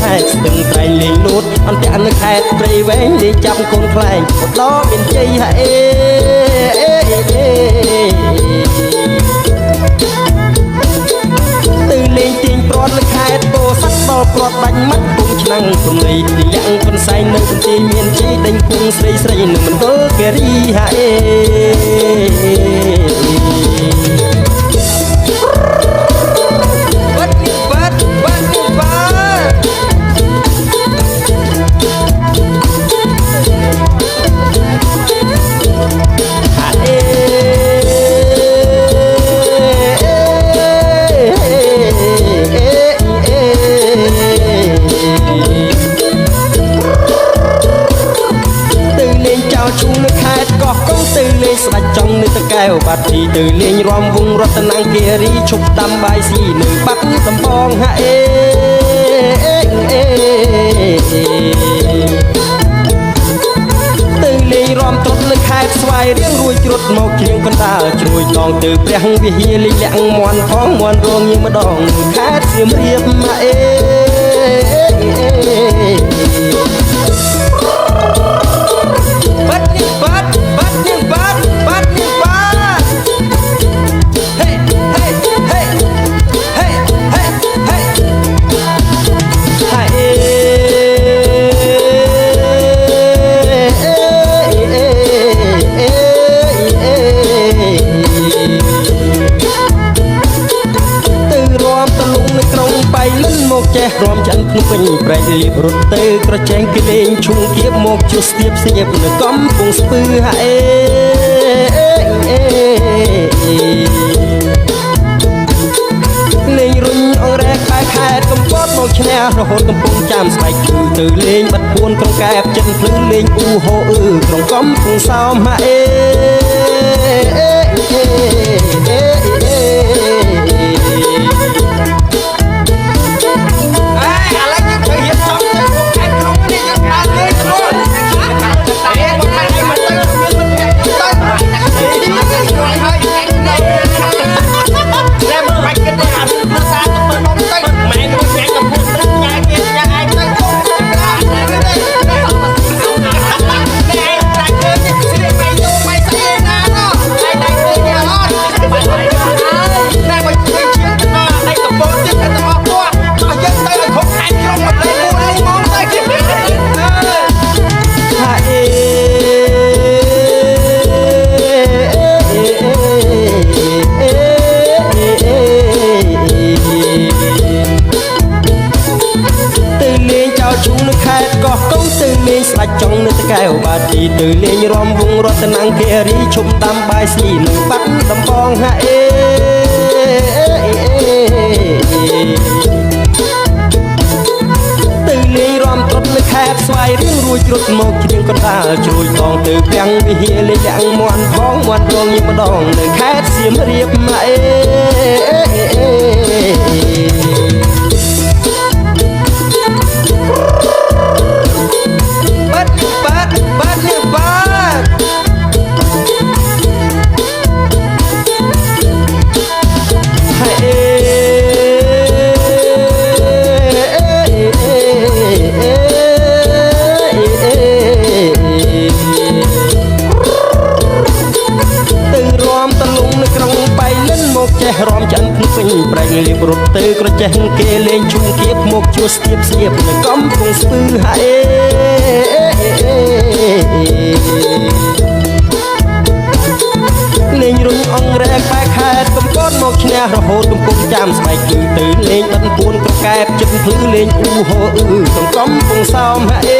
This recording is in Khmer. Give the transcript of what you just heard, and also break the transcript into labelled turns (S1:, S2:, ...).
S1: ខេត្តស្ទឹងត្រែងលេងលូតអន្តៈនៅខេត្តព្រៃវែងលេងចាប់កូនខ្លែងបដមានជ័យហេទៅលេងទាញព្រាត់លើខេត្តពោធិ៍សាត់ដល់ព្រាត់បាញ់មាត់ពុំឆ្នាំងព្រំលីលាក់កន្សែងនៅបន្ទាយមានជ័យដេញគង់ស្រីស្រីនៅមណ្ឌលគិរីហេស្ដាច់ចង់នៅតកែវបាត់ទីទៅលេងរំវងរតនគិរីឈប់ដាំបាយស៊ីនៅបាត់ដំបងហេទៅលេងរំត្រុតនៅខេត្តស្វាយរៀងរួចជ្រុតមកជ្រៀងកណ្ដាលជ្រួយដងទៅព្រះវិហារលេងលាក់មន់ផងមន់រងញៀមម្ដងខេត្តសៀមរាបបាត់នេះបាត់បាត់នេះបាត់បាត់នេះបាត់ហេហេហេហេហេហេទៅរំតលុងនៅក្រុងបៃលិនមកចេះរំចិនភ្នំពេញប្រែកលៀបរត់ទៅក្រចែងគេលេងឈុំគៀបមកជួស្ទាបស្ទាបនៅកំពង់ស្ពឺហេលេងរុញអងរែកបែខេត្តកំពតមកឈ្នះរហូតកំពុងចាំស្បែកគឺទៅលេងបាត់ពួនក្រុងកែបចិនភ្លឺលេងអ៊ូហូអឺក្រុងកំពង់សោមហេស្ដាច់ចង់នៅតកែវបាត់ទីទៅលេងរំវងរតនគិរីឈប់ដាំបាយស៊ីនៅបាត់ដំបងហេទៅលេងរំត្រុតនៅខេត្តស្វាយរៀងរួចជ្រុតមកជ្រៀងកណ្ដាលជ្រួយដងទៅព្រះវិហារលេងលាក់មន់ផងមន់រងញៀមម្ដងនៅខេត្តសៀមរាបរំចិនភ្នំពេញប្រែកលៀបរត់ទៅក្រចេះគេលេងឈុំគៀបមកជួស្ទាបស្ទាបនៅកំពង់ស្ពឺហេលេងរុញអងរែកបែខេត្តកំពតមកឈ្នះរហូតកំពុងចាំស្បែកគឺទៅលេងបាត់ពួនក្រកែបចិត្តភ្លឺលេងអ៊ូហូអឺកំពង់សោមហេ